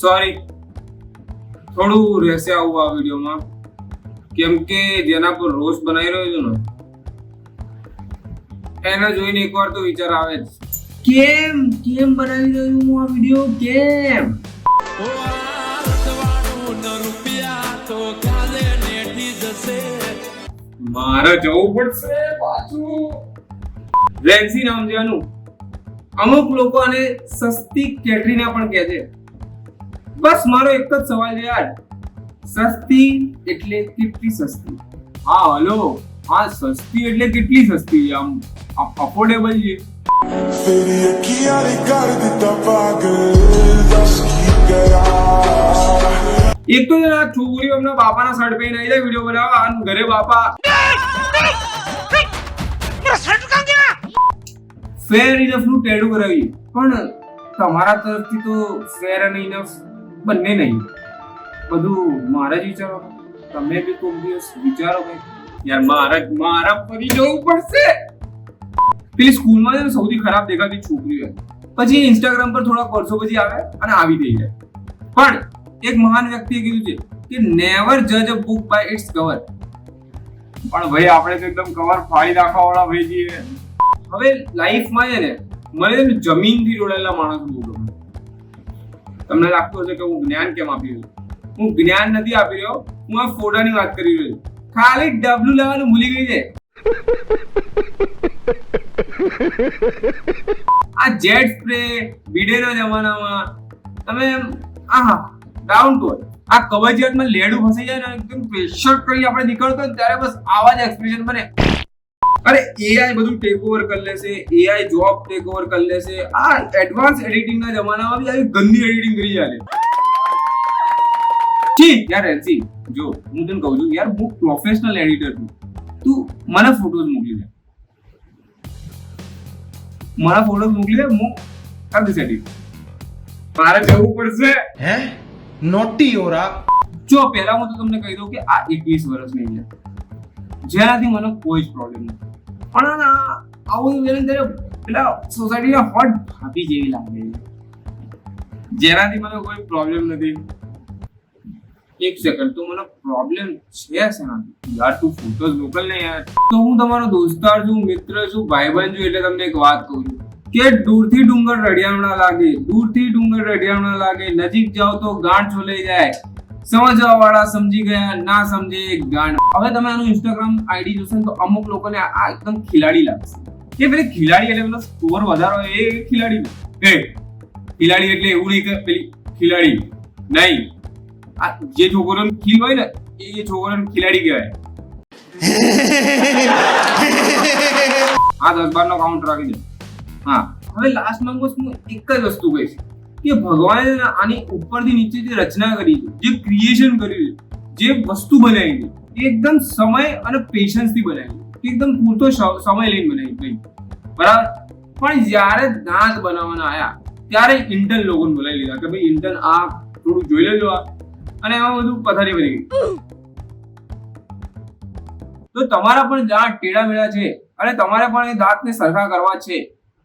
Sorry, થોડું રહેશે આવું આ વિડીયોમાં, કેમ કે જેના પર રોસ્ટ બનાવી રહ્યો છું ને એને જોઈને એકવાર તો વિચાર આવે જ, કેમ બનાવી રહ્યો હું આ વિડીયો, કેમ મારે જવું પડશે પાછું. રેન્સી નામ છે આનું. અમુક લોકો આને સસ્તી કેટરીના પણ કહે છે. બસ મારો એક જ સવાલ છે યાર, સસ્તી એટલે કેટલી સસ્તી? હા હલો, હા સસ્તી એટલે કેટલી સસ્તી? આમ અફોર્ડેબલ છે? तेरी अखियां ने कर दिता पागल दस की गया. એક તો આ છોકરીઓ એમના બાપાના શર્ટ પહેરીને આવી જાય વિડીયો બનાવવા, અને ઘરે બાપા ફેર ઇનફ નું ટેટુ કરાવી, પણ તમારા તરફથી તો ફેર અને ઇનફ બંને નહીં, બધું મારે જ વિચારવાનું. તમે બી કોઈક દિવસ વિચારો કે યાર મારા ફરી જવું પડશે. પેલી સ્કૂલમાં છે ને સૌથી ખરાબ દેખાતી છોકરી હોય, પછી ઇન્સ્ટાગ્રામ પર થોડા વર્ષો પછી આવે અને આવી થઈ જાય. પણ એક મહાન વ્યક્તિએ કીધું છે કે નેવર જજ a book by its cover. પણ ભાઈ આપણે તો એકદમ કવર ફાડી નાખવા વાળા ભાઈ છીએ. હવે લાઈફમાં છે ને મને જમીનથી જોડાયેલા માણસો બહુ ગમે. તમને લાગતું હશે કે હું જ્ઞાન કેમ આપી રહ્યો? હું જ્ઞાન નથી આપી રહ્યો, હું આ ફોટાની વાત કરી રહ્યો છું. ખાલી ડબલું લેવાનું ભૂલી ગઈ છે. આ જેટ સ્પ્રે બીડેના જમાનામાં તમે ડાઉન ટુ આ કવચિયાતમાં લેડું ફસાઈ જાય ને એકદમ પ્રેશર કરી આપણે નીકળતો ત્યારે બસ આવા જ એક્સપ્રેશન બને. અરે એઆઈ બધું ટેક ઓવર કરી લેશે, એઆઈ જોબ ટેક ઓવર કરી લેશે. આ એડવાન્સ એડિટિંગના જમાનામાં બી આવી ગંદી એડિટિંગ કરી જાય. ઠીક યાર રેન્સી, જો હું તને કહું છું યાર, હું પ્રોફેશનલ એડિટર છું. તું મને ફોટોઝ મોકલી દે, મારા ફોટોઝ મોકલી દે, હું કરી દઈશ એડિટ. મારે જવું પડશે. હે નોટી ઓરા. જો પહેલા હું તો તમને કહી દઉં કે આ 21 વર્ષની છે, જેનાથી મને કોઈ જ પ્રોબ્લેમ નથી. પણ આવું પેલા સોસાયટીના હોટ ભાભી જેવી લાગે છે, જેનાથી મને કોઈ પ્રોબ્લેમ નથી. એક સેકન્ડ, તો મને પ્રોબ્લેમ છે શેનાથી? યાર તું ફોટોઝ મોકલ ને યાર. તો હું તમારો દોસ્તાર છું, મિત્ર છું, ભાઈબંધ છું, એટલે તમને એક વાત કહું છું કે દૂરથી ડુંગર રડિયામણા લાગે, દૂરથી ડુંગર રડિયામણા લાગે, નજીક જાઓ તો ગાંઠ છોલાઈ જાય. સમજવા વાળા સમજી ગયા, ના સમજે એક ગાંઠ. હવે તમે આનું ઇન્સ્ટાગ્રામ આઈડી જોશો ને તો અમુક લોકોને આ એકદમ ખિલાડી લાગશે. કે પેલી ખિલાડી એટલે પેલો સ્કોર વધારો એ ખિલાડી. ખિલાડી એટલે એવું નહીં કે પેલી ખિલાડી નહીં, આ જે છોકરોને ખીલ હોય ને એ છોકરોને ખિલાડી કહેવાય. આ 10-12 નો કાઉન્ટ રાખી દે. હા, હવે લાસ્ટમાં હું એક જ વસ્તુ કહીશ કે ભગવાને આની ઉપરથી નીચે જે રચના કરી છે, જે ક્રિએશન કર્યું છે, જે વસ્તુ બનાવી છે, એ એકદમ સમય અને પેશન્સથી બનાવી છે, એકદમ પૂરતો સમય લઈને બનાવી છે, બરાબર. પણ જ્યારે દાંત બનાવવાના આવ્યા ત્યારે ઇન્ટર્ન લોકોને બોલાવી લીધા કે ભાઈ ઇન્ટર્ન આ થોડું જોઈ લેજો આ, અને એમાં બધું પથારી બની ગઈ. તો તમારા પણ દાંત ટેડા મેળા છે અને તમારે પણ એ દાંતને સરખા કરવા છે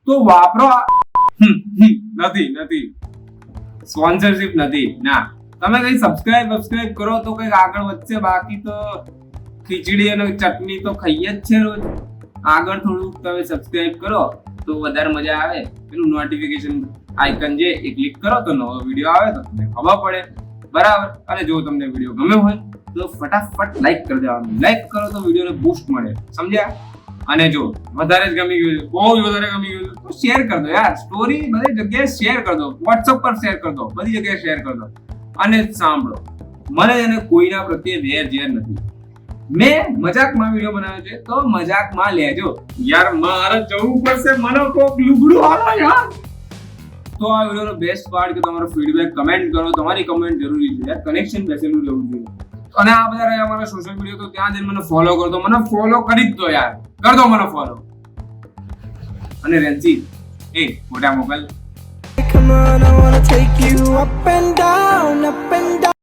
તો વાપરો. નથી સ્પોન્સરશિપ નથી ના. તમે કઈ સબસ્ક્રાઇબ કરો તો કઈક આગળ વધશે, બાકી તો ખીચડી અને ચટણી તો ખાઈએ જ છે રોજ. આગળ થોડું તમે સબસ્ક્રાઇબ કરો તો વધારે મજા આવે. પેલું નોટિફિકેશન આઇકન છે એ ક્લિક કરો તો નવો વિડીયો આવે તો તમને ખબર પડે, બરાબર. અને જો તમને વિડીયો ગમ્યો હોય તો ફટાફટ લાઈક કરી દેવાનું. લાઈક કરો તો વિડીયોને બૂસ્ટ મળે, સમજ્યા? અને જો વધારે જ ગમી ગયું, બહુ વધારે ગમી ગયું તો શેર કરી દો યાર. સ્ટોરી બધી જગ્યાએ શેર કરી દો, વોટ્સઅપ પર શેર કરી દો, બધી જગ્યાએ શેર કરી દો. અને સાંભળો, મને એને કોઈના પ્રત્યે વેર ઝેર નથી. મેં મજાકમાં વિડીયો બનાવ્યો છે તો મજાકમાં લેજો યાર. મારે જવું પડશે, મને કોક લુગડું આલો યાર. તો આ વિડીયોનો બેસ્ટ પાર્ટ કે તમારો ફીડબેક કમેન્ટ કરો. તમારી કમેન્ટ જરૂરી છે યાર, કનેક્શન બેસેલું રહેવું જોઈએ. અને આ બધા રહ્યા અમારા સોશિયલ મીડિયા, તો ત્યાં જઈને મને ફોલો કરજો. મને ફોલો કરી જ દો યાર, કર દો મને ફોલો. અને રેન્સી ફોટા મોકલ. Come on, I wanna take you up and down, up and down.